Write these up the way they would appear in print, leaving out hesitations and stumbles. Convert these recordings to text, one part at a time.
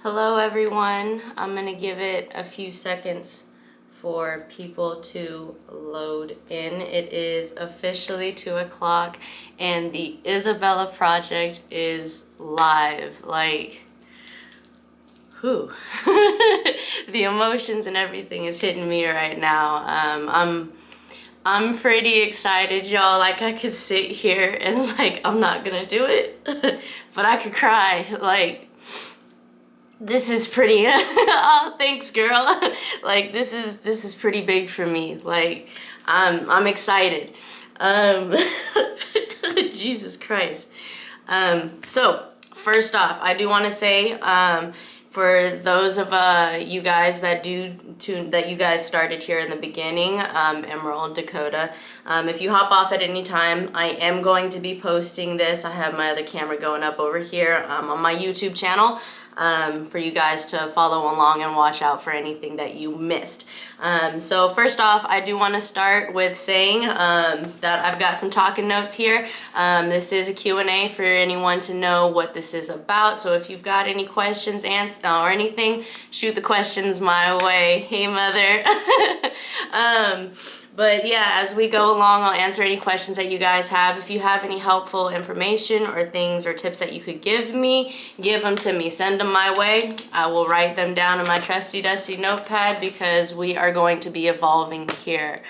Hello everyone. I'm gonna give it a few seconds for people to load in. It is officially 2 o'clock and the Isabella Project is live. Like, whew. The emotions and everything is hitting me right now. I'm pretty excited, y'all. Like, I could sit here and like, I'm not gonna do it, but I could cry. Like, this is pretty, oh, thanks girl. Like, this is pretty big for me. Like, I'm excited. Jesus Christ. So first off, I do want to say, for those of you guys that you guys started here in the beginning, Emerald, Dakota, if you hop off at any time, I am going to be posting this. I have my other camera going up over here on my YouTube channel, for you guys to follow along and watch out for anything that you missed. So first off, I do want to start with saying that I've got some talking notes here. This is a Q&A for anyone to know what this is about. So if you've got any questions or anything, shoot the questions my way. Hey, mother. But yeah, as we go along, I'll answer any questions that you guys have. If you have any helpful information or things or tips that you could give me, give them to me. Send them my way. I will write them down in my trusty dusty notepad because we are going to be evolving here.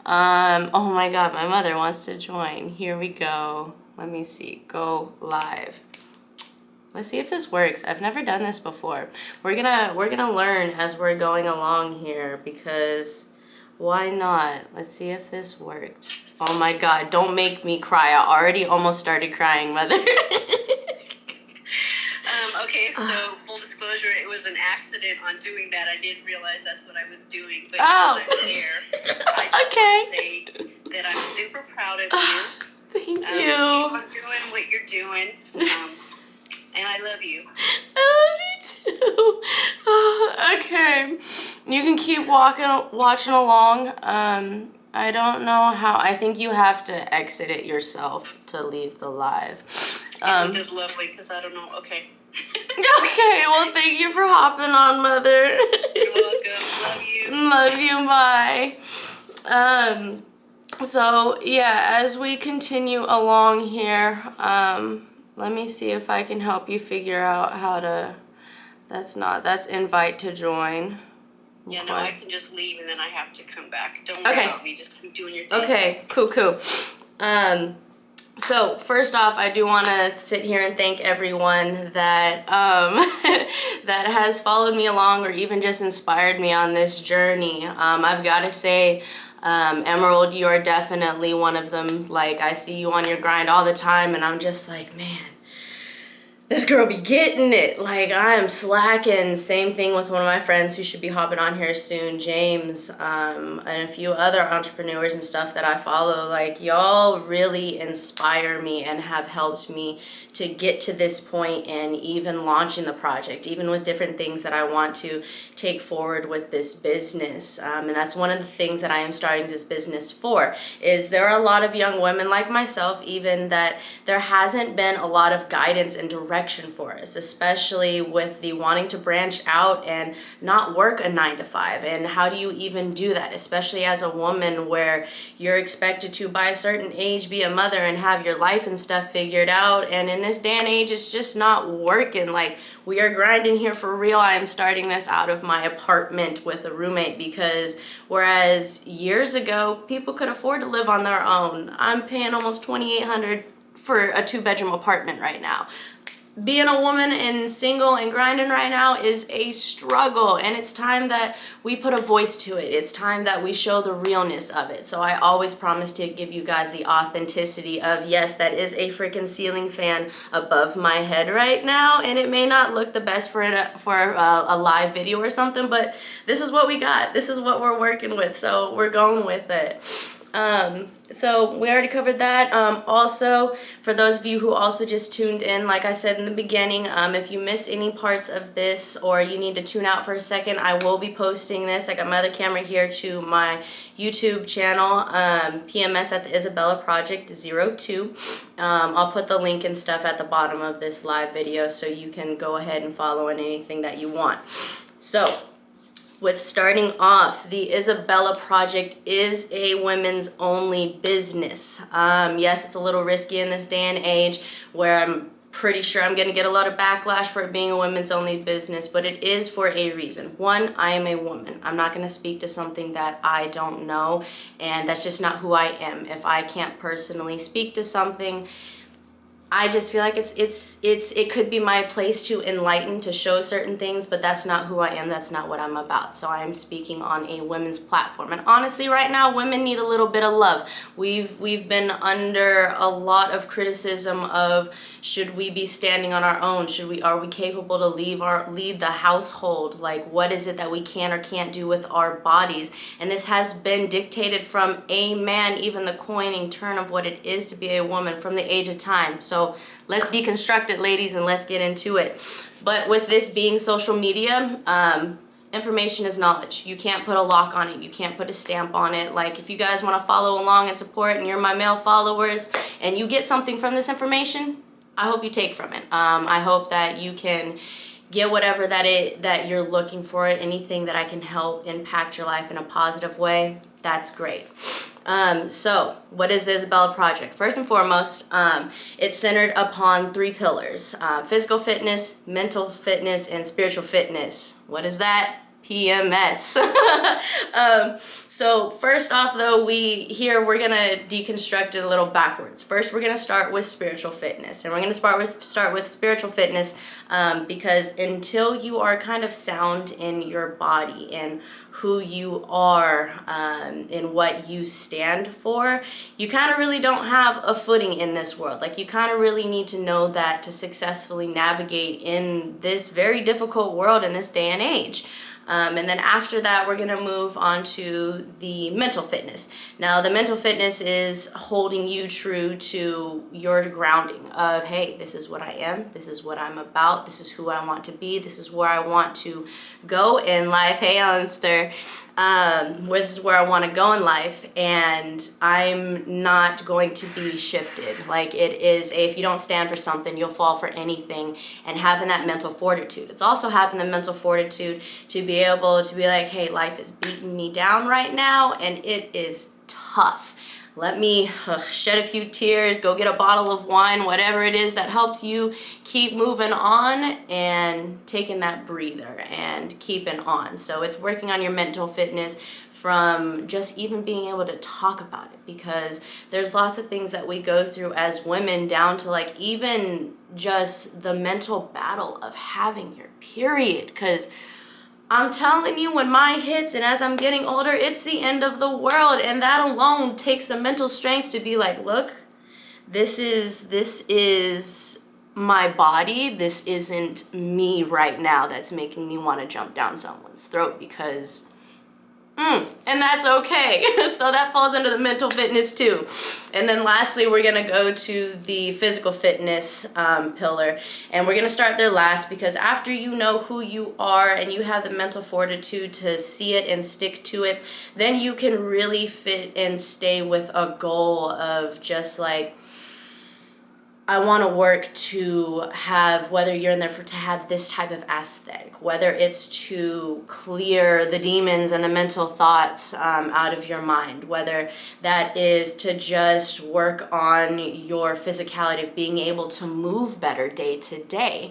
Oh my God, my mother wants to join. Here we go. Let me see. Go live. Let's see if this works. I've never done this before. We're gonna learn as we're going along here because why not? Let's see if this worked. Oh my God, don't make me cry. I already almost started crying, mother. Okay, so full disclosure, it was an accident on doing that. I didn't realize that's what I was doing, but Oh. I'm here. I just Okay. want to say that I'm super proud of you. Thank you. Keep on doing what you're doing, and I love you. I love you too. Okay, you can keep watching along. I don't know how. I think you have to exit it yourself to leave the live. Isn't this lovely? Because I don't know. Okay. Okay, well, thank you for hopping on, mother. You're welcome. Love you. Love you, bye. So yeah, as we continue along here, let me see if I can help you figure out how to, that's invite to join. Yeah, no, I can just leave and then I have to come back. Don't worry about me. Just keep doing your thing. Okay, cool. So first off, I do want to sit here and thank everyone that that has followed me along or even just inspired me on this journey. I've got to say, Emerald, you are definitely one of them. Like, I see you on your grind all the time and I'm just like, man, this girl be getting it. Like, I am slacking. Same thing with one of my friends who should be hopping on here soon, James, and a few other entrepreneurs and stuff that I follow. Like, y'all really inspire me and have helped me to get to this point and even launching the project, even with different things that I want to take forward with this business. And that's one of the things that I am starting this business for, is there are a lot of young women like myself even that there hasn't been a lot of guidance and direction for us, especially with the wanting to branch out and not work a 9 to 5. And how do you even do that, especially as a woman where you're expected to by a certain age be a mother and have your life and stuff figured out, and in this day and age it's just not working. Like, we are grinding here for real. I am starting this out of my apartment with a roommate because whereas years ago people could afford to live on their own, I'm paying almost $2,800 for a 2-bedroom apartment right now. Being a woman and single and grinding right now is a struggle, and it's time that we put a voice to it. It's time that we show the realness of it. So I always promise to give you guys the authenticity of, yes, that is a freaking ceiling fan above my head right now, and it may not look the best for a live video or something, but this is what we got. This is what we're working with, so we're going with it. So we already covered that. Also, for those of you who also just tuned in, like I said in the beginning, if you missed any parts of this or you need to tune out for a second, I will be posting this. I got my other camera here to my YouTube channel, PMS at the Isabella Project 02. I'll put the link and stuff at the bottom of this live video so you can go ahead and follow in anything that you want. So, with starting off, the Isabella Project is a women's only business. Yes, it's a little risky in this day and age where I'm pretty sure I'm gonna get a lot of backlash for it being a women's only business, but it is for a reason. One, I am a woman. I'm not gonna speak to something that I don't know, and that's just not who I am. If I can't personally speak to something, I just feel like it could be my place to enlighten, to show certain things, but that's not who I am. That's not what I'm about. So I am speaking on a women's platform. And honestly, right now, women need a little bit of love. We've been under a lot of criticism of, should we be standing on our own? Are we capable to lead the household? Like, what is it that we can or can't do with our bodies? And this has been dictated from a man, even the coining term of what it is to be a woman from the age of time. So let's deconstruct it, ladies, and let's get into it. But with this being social media, information is knowledge. You can't put a lock on it. You can't put a stamp on it. Like, if you guys want to follow along and support and you're my male followers and you get something from this information, I hope you take from it. I hope that you can get whatever that you're looking for, anything that I can help impact your life in a positive way. That's great. So what is the Isabella Project? First and foremost, it's centered upon 3 pillars: physical fitness, mental fitness, and spiritual fitness. What is that? PMS. So first off, though, we're gonna deconstruct it a little backwards. First, we're gonna start with spiritual fitness, and we're gonna start with spiritual fitness because until you are kind of sound in your body and who you are and what you stand for, you kind of really don't have a footing in this world. Like, you kind of really need to know that to successfully navigate in this very difficult world in this day and age. And then after that, we're gonna move on to the mental fitness. Now, the mental fitness is holding you true to your grounding of, hey, this is what I am, this is what I'm about, this is who I want to be, this is where I want to go in life. Hey, Alistair. This is where I want to go in life, and I'm not going to be shifted. Like, it is if you don't stand for something, you'll fall for anything. And having that mental fortitude, it's also having the mental fortitude to be able to be like, hey, life is beating me down right now, and it is tough. Let me shed a few tears, go get a bottle of wine, whatever it is that helps you keep moving on and taking that breather and keeping on. So it's working on your mental fitness from just even being able to talk about it, because there's lots of things that we go through as women, down to like even just the mental battle of having your period. Because I'm telling you, when mine hits and as I'm getting older, it's the end of the world. And that alone takes some mental strength to be like, look, this is my body. This isn't me right now that's making me want to jump down someone's throat, because and that's okay. So that falls under the mental fitness too. And then lastly, we're gonna go to the physical fitness pillar, and we're gonna start there last, because after you know who you are and you have the mental fortitude to see it and stick to it, then you can really fit and stay with a goal of just like, I want to work to have, whether you're in there to have this type of aesthetic, whether it's to clear the demons and the mental thoughts out of your mind, whether that is to just work on your physicality of being able to move better day to day.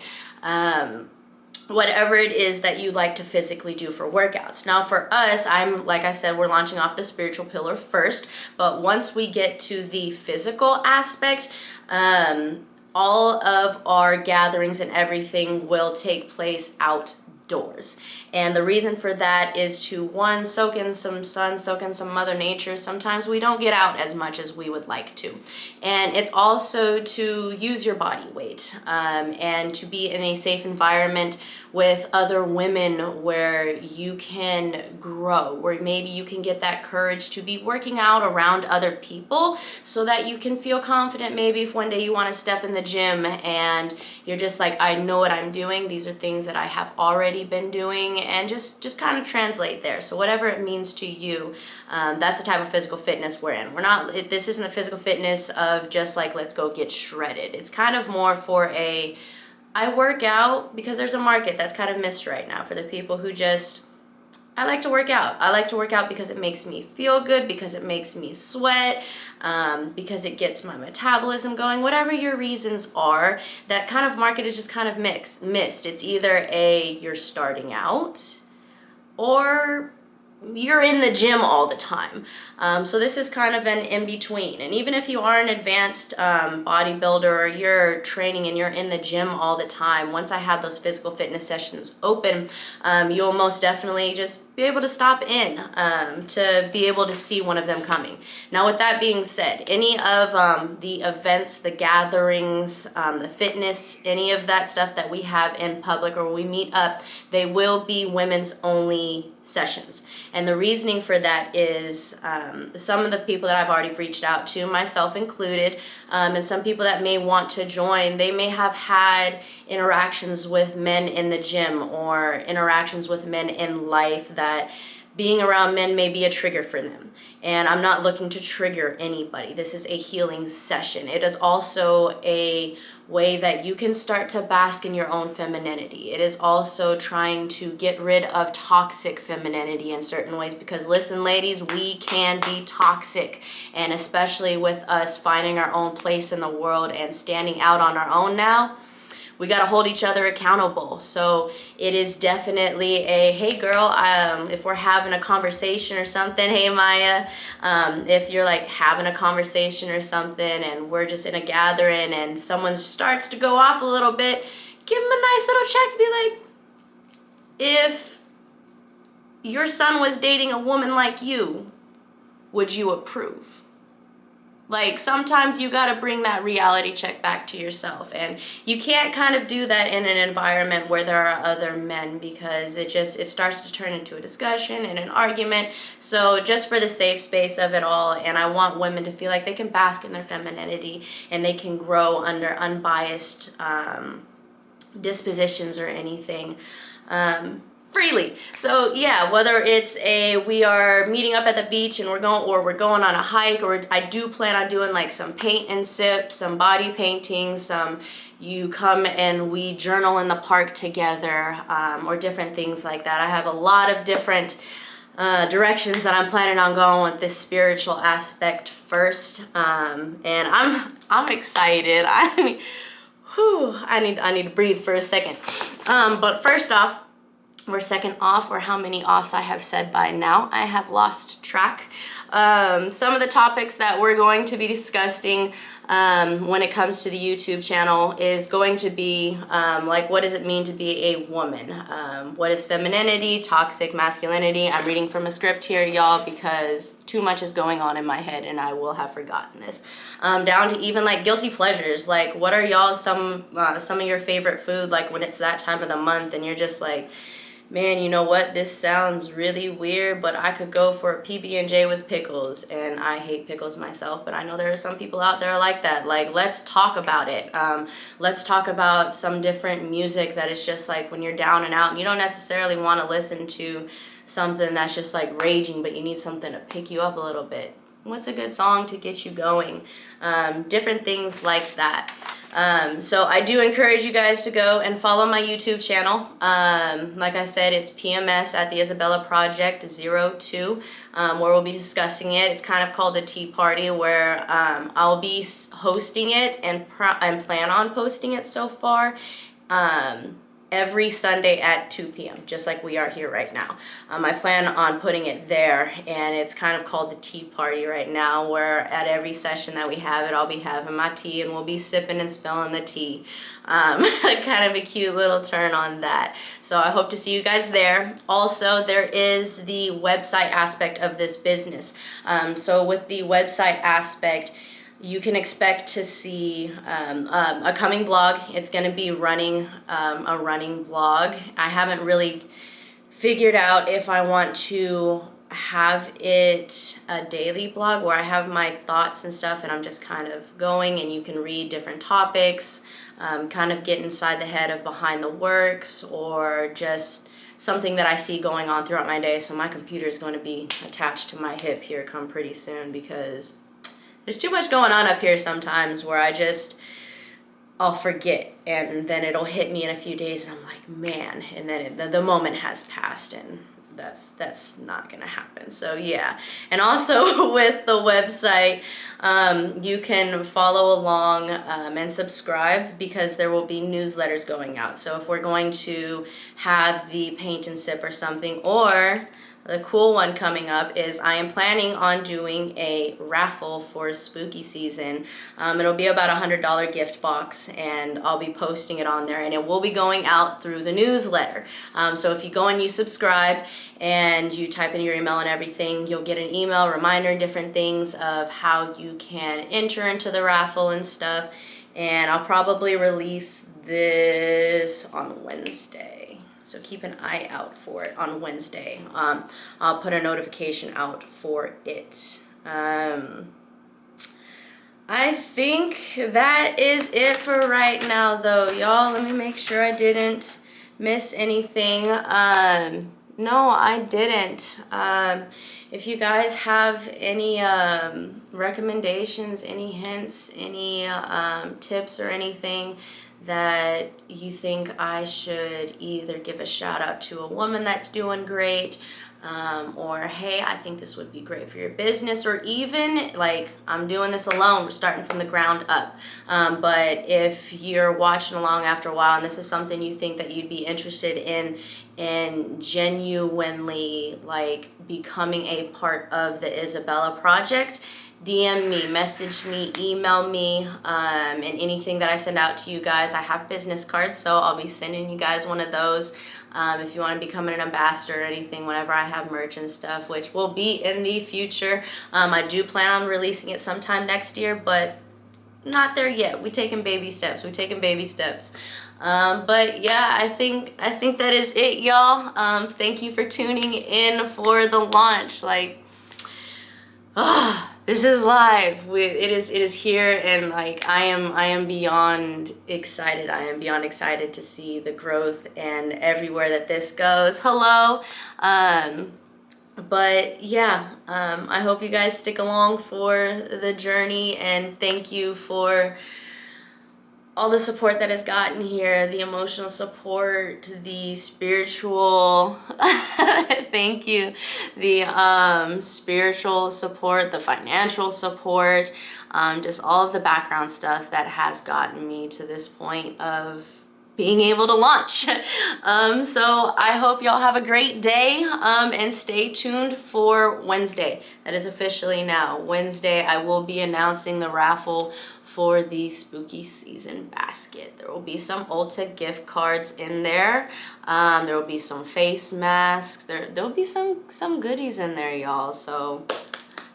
Whatever it is that you like to physically do for workouts. Now for us, like I said, we're launching off the spiritual pillar first, but once we get to the physical aspect, all of our gatherings and everything will take place outdoors. And the reason for that is to, one, soak in some sun, soak in some Mother Nature. Sometimes we don't get out as much as we would like to. And it's also to use your body weight and to be in a safe environment with other women where you can grow, where maybe you can get that courage to be working out around other people so that you can feel confident. Maybe if one day you want to step in the gym and you're just like, I know what I'm doing, these are things that I have already been doing, and just kind of translate there. So whatever it means to you, that's the type of physical fitness we're in. This isn't a physical fitness of just like, let's go get shredded. It's kind of more for I work out because there's a market that's kind of missed right now for the people who just, I like to work out. I like to work out because it makes me feel good, because it makes me sweat, because it gets my metabolism going. Whatever your reasons are, that kind of market is just kind of missed. It's either you're starting out, or you're in the gym all the time. So this is kind of an in-between. And even if you are an advanced bodybuilder, or you're training and you're in the gym all the time, once I have those physical fitness sessions open, you'll most definitely just be able to stop in to be able to see one of them coming. Now, with that being said, any of the events, the gatherings, the fitness, any of that stuff that we have in public or we meet up, they will be women's only sessions. And the reasoning for that is some of the people that I've already reached out to, myself included, and some people that may want to join, they may have had interactions with men in the gym or interactions with men in life that being around men may be a trigger for them. And I'm not looking to trigger anybody. This is a healing session. It is also a way that you can start to bask in your own femininity. It is also trying to get rid of toxic femininity in certain ways, because listen, ladies, we can be toxic, and especially with us finding our own place in the world and standing out on our own now, we got to hold each other accountable. So it is definitely hey girl, if we're having a conversation or something, hey Maya, if you're like having a conversation or something and we're just in a gathering and someone starts to go off a little bit, give them a nice little check. Be like, if your son was dating a woman like you, would you approve? Like, sometimes you got to bring that reality check back to yourself, and you can't kind of do that in an environment where there are other men, because it starts to turn into a discussion and an argument. So just for the safe space of it all, and I want women to feel like they can bask in their femininity and they can grow under unbiased dispositions or anything. Freely. So yeah, whether it's we are meeting up at the beach and we're going on a hike, or I do plan on doing like some paint and sip, some body painting, you come and we journal in the park together, or different things like that. I have a lot of different directions that I'm planning on going with this spiritual aspect first, and I'm excited. I mean, I need to breathe for a second. But first off, or second off, or how many offs I have said by now, I have lost track. Some of the topics that we're going to be discussing when it comes to the YouTube channel is going to be like, what does it mean to be a woman? What is femininity, toxic masculinity? I'm reading from a script here, y'all, because too much is going on in my head and I will have forgotten this. Down to even like guilty pleasures. Like, what are y'all some of your favorite food, like when it's that time of the month and you're just like, man, you know what, this sounds really weird, but I could go for a PB&J with pickles, and I hate pickles myself, but I know there are some people out there like that. Like, let's talk about it. Let's talk about some different music that is just like when you're down and out, and you don't necessarily want to listen to something that's just like raging, but you need something to pick you up a little bit. What's a good song to get you going? Different things like that. So I do encourage you guys to go and follow my YouTube channel. Like I said, it's PMS at the Isabella Project 02, where we'll be discussing it. It's kind of called the Tea Party, where I'll be hosting it and plan on posting it so far. Every Sunday at 2 p.m., just like we are here right now. I plan on putting it there, and it's kind of called the Tea Party right now, where at every session that we have it, I'll be having my tea and we'll be sipping and spilling the tea. Kind of a cute little turn on that. So I hope to see you guys there. Also, there is the website aspect of this business. So with the website aspect, you can expect to see a coming blog. It's going to be running a running blog. I haven't really figured out if I want to have it a daily blog where I have my thoughts and stuff and I'm just kind of going, and you can read different topics, kind of get inside the head of behind the works, or just something that I see going on throughout my day. So my computer is going to be attached to my hip here come pretty soon, because there's too much going on up here sometimes where I'll forget, and then it'll hit me in a few days and I'm like, man, and then the moment has passed, and that's not gonna happen. So yeah. And also with the website, you can follow along and subscribe, because there will be newsletters going out. So if we're going to have the paint and sip or something, or the cool one coming up is I am planning on doing a raffle for spooky season. It'll be about $100 gift box, and I'll be posting it on there, and it will be going out through the newsletter. So if you go and you subscribe and you type in your email and everything, you'll get an email reminder, different things of how you can enter into the raffle and stuff. And I'll probably release this on Wednesday. So keep an eye out for it on Wednesday. I'll put a notification out for it. I think that is it for right now, though, y'all. Let me make sure I didn't miss anything. No, I didn't. If you guys have any recommendations, any hints, any tips or anything that you think I should either give a shout out to a woman that's doing great, or hey, I think this would be great for your business, or even like I'm doing this alone, we're starting from the ground up. But if you're watching along after a while and this is something you think that you'd be interested in genuinely like becoming a part of the Isabella Project, DM me, message me, email me, and anything that I send out to you guys. I have business cards, so I'll be sending you guys one of those. If you want to become an ambassador or anything, whenever I have merch and stuff, which will be in the future. I do plan on releasing it sometime next year, but not there yet. We're taking baby steps. But yeah, I think that is it, y'all. Thank you for tuning in for the launch. This is live. It is here, and like I am beyond excited. I am beyond excited to see the growth and everywhere that this goes. Hello. But yeah, I hope you guys stick along for the journey, and thank you for all the support that has gotten here, the emotional support, the spiritual, thank you, the spiritual support, the financial support, just all of the background stuff that has gotten me to this point of being able to launch. So I hope y'all have a great day, and stay tuned for Wednesday. That is officially now. Wednesday, I will be announcing the raffle for the spooky season basket. There will be some Ulta gift cards in there. There will be some face masks. There'll be some goodies in there, y'all. So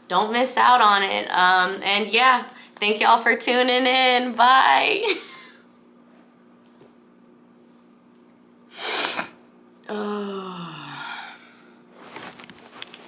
don't miss out on it. And yeah, thank y'all for tuning in. Bye.